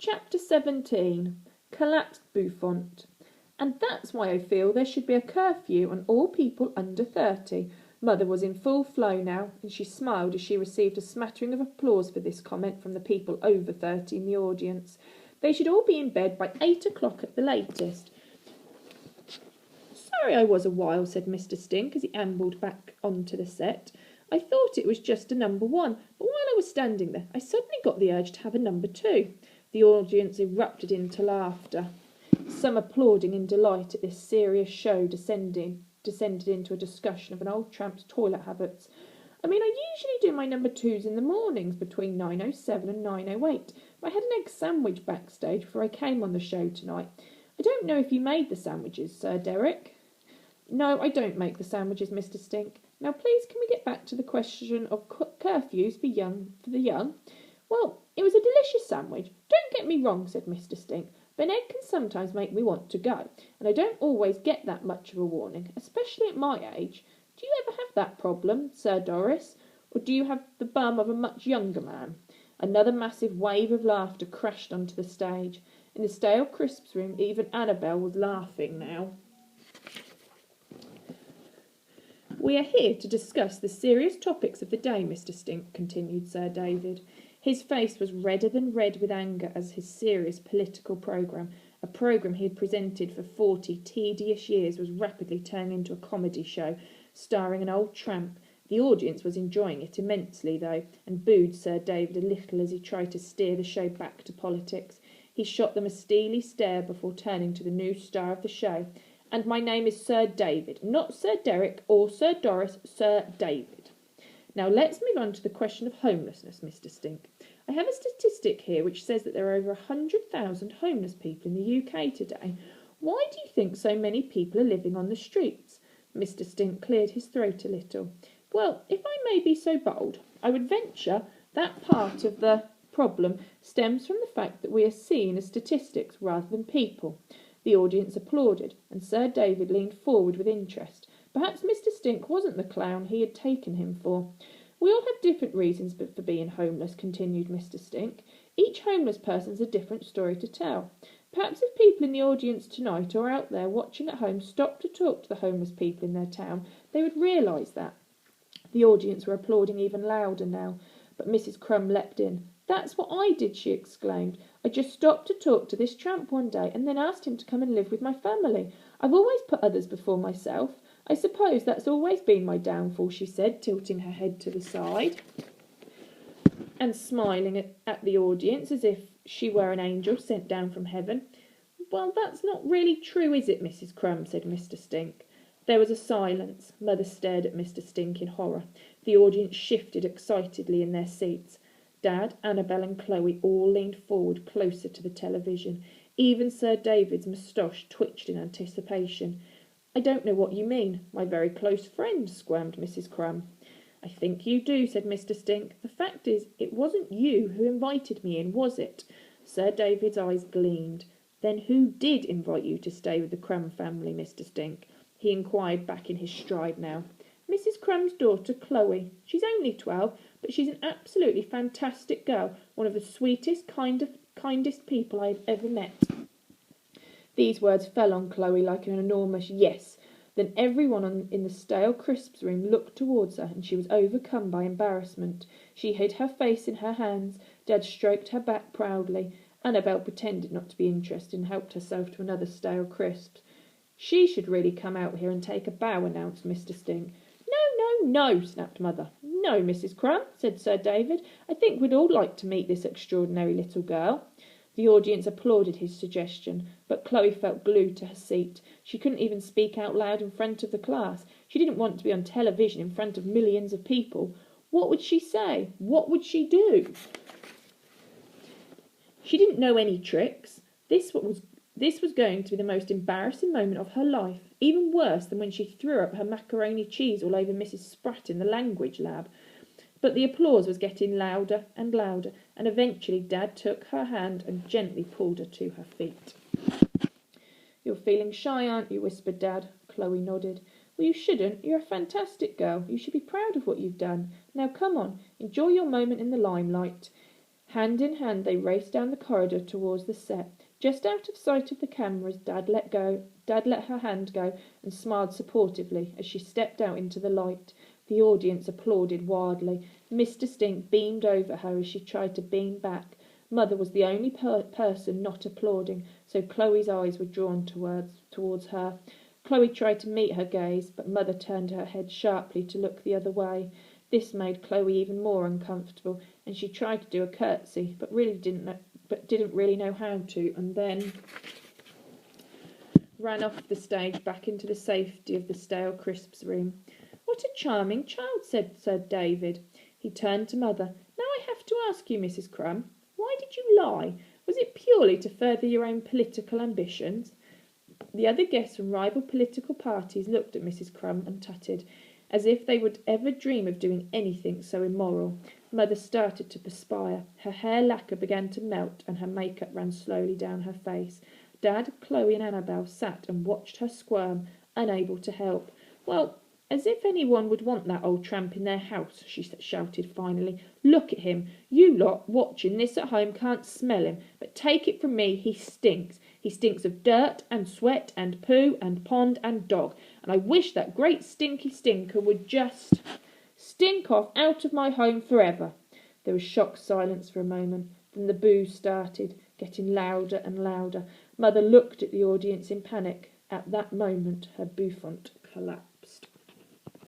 Chapter 17. Collapsed Bouffant. And that's why I feel there should be a curfew on all people under 30. Mother was in full flow now, and she smiled as she received a smattering of applause for this comment from the people over 30 in the audience. They should all be in bed by 8 o'clock at the latest. Sorry I was a while, said Mr. Stink as he ambled back onto the set. I thought it was just a number 1, but while I was standing there, I suddenly got the urge to have a number 2. The audience erupted into laughter, some applauding in delight at this serious show descended into a discussion of an old tramp's toilet habits. I usually do my number 2s in the mornings between 9:07 and 9:08. I had an egg sandwich backstage before I came on the show tonight. I don't know if you made the sandwiches, Sir Derek. No, I don't make the sandwiches, Mr. Stink. Now, please, can we get back to the question of curfews for the young? Well, it was a delicious sandwich. Don't get me wrong, said Mr. Stink, but an egg can sometimes make me want to go, and I don't always get that much of a warning, especially at my age. Do you ever have that problem, Sir Doris, or do you have the bum of a much younger man? Another massive wave of laughter crashed onto the stage. In the stale crisps room, even Annabel was laughing now. We are here to discuss the serious topics of the day, Mr. Stink, continued Sir David. His face was redder than red with anger as his serious political programme, a programme he had presented for 40 tedious years, was rapidly turning into a comedy show, starring an old tramp. The audience was enjoying it immensely, though, and booed Sir David a little as he tried to steer the show back to politics. He shot them a steely stare before turning to the new star of the show. And my name is Sir David, not Sir Derek or Sir Doris, Sir David. Now let's move on to the question of homelessness, Mr. Stink. I have a statistic here which says that there are over 100,000 homeless people in the UK today. Why do you think so many people are living on the streets? Mr. Stink cleared his throat a little. Well, if I may be so bold, I would venture that part of the problem stems from the fact that we are seen as statistics rather than people. The audience applauded, and Sir David leaned forward with interest. Perhaps Mr. Stink wasn't the clown he had taken him for. We all have different reasons for being homeless, continued Mr. Stink. Each homeless person's a different story to tell. Perhaps if people in the audience tonight or out there watching at home stopped to talk to the homeless people in their town, they would realise that. The audience were applauding even louder now, but Mrs. Crumb leapt in. That's what I did, she exclaimed. I just stopped to talk to this tramp one day and then asked him to come and live with my family. I've always put others before myself. I suppose that's always been my downfall, she said, tilting her head to the side and smiling at the audience as if she were an angel sent down from heaven. Well, that's not really true, is it, Mrs. Crumb, said Mr. Stink. There was a silence. Mother stared at Mr. Stink in horror. The audience shifted excitedly in their seats. Dad, Annabel and Chloe all leaned forward closer to the television. Even Sir David's moustache twitched in anticipation. I don't know what you mean, my very close friend, squirmed Mrs. Crumb. I think you do, said Mr. Stink. The fact is, it wasn't you who invited me in, was it? Sir David's eyes gleamed. Then who did invite you to stay with the Crumb family, Mr. Stink? He inquired back in his stride now. Mrs. Crumb's daughter, Chloe. She's only 12, but she's an absolutely fantastic girl, one of the sweetest, kindest people I've ever met. These words fell on Chloe like an enormous yes. Then everyone in the stale crisps room looked towards her, and she was overcome by embarrassment. She hid her face in her hands. Dad stroked her back proudly. Annabel pretended not to be interested and helped herself to another stale crisp. She should really come out here and take a bow, announced Mr. Stink. No, snapped Mother. No, Mrs. Crumb, said Sir David. I think we'd all like to meet this extraordinary little girl. The audience applauded his suggestion, but Chloe felt glued to her seat. She couldn't even speak out loud in front of the class. She didn't want to be on television in front of millions of people. What would she say? What would she do? She didn't know any tricks. This was going to be the most embarrassing moment of her life, even worse than when she threw up her macaroni cheese all over Mrs. Spratt in the language lab. But the applause was getting louder, and eventually Dad took her hand and gently pulled her to her feet. You're feeling shy, aren't you? Whispered Dad. Chloe nodded. Well, you shouldn't. You're a fantastic girl. You should be proud of what you've done. Now come on, enjoy your moment in the limelight. Hand in hand they raced down the corridor towards the set. Just out of sight of the cameras, Dad let her hand go and smiled supportively as she stepped out into the light. The audience applauded wildly. Mr. Stink beamed over her as she tried to beam back. Mother was the only person not applauding, so Chloe's eyes were drawn towards her. Chloe tried to meet her gaze, but Mother turned her head sharply to look the other way. This made Chloe even more uncomfortable, and she tried to do a curtsy, but didn't really know how to, and then ran off the stage back into the safety of the stale crisps room. "What a charming child," said Sir David. He turned to Mother. "Now I have to ask you, Mrs. Crumb, why did you lie? Was it purely to further your own political ambitions?" The other guests from rival political parties looked at Mrs. Crumb and tutted, as if they would ever dream of doing anything so immoral. Mother started to perspire. Her hair lacquer began to melt, and her makeup ran slowly down her face. Dad, Chloe and Annabel sat and watched her squirm, unable to help. "Well, as if anyone would want that old tramp in their house," she shouted finally. "Look at him. You lot watching this at home can't smell him, but take it from me, he stinks. He stinks of dirt and sweat and poo and pond and dog, and I wish that great stinky stinker would just stink off out of my home forever." There was shocked silence for a moment. Then the boos started, getting louder and louder. Mother looked at the audience in panic. At that moment her bouffant collapsed.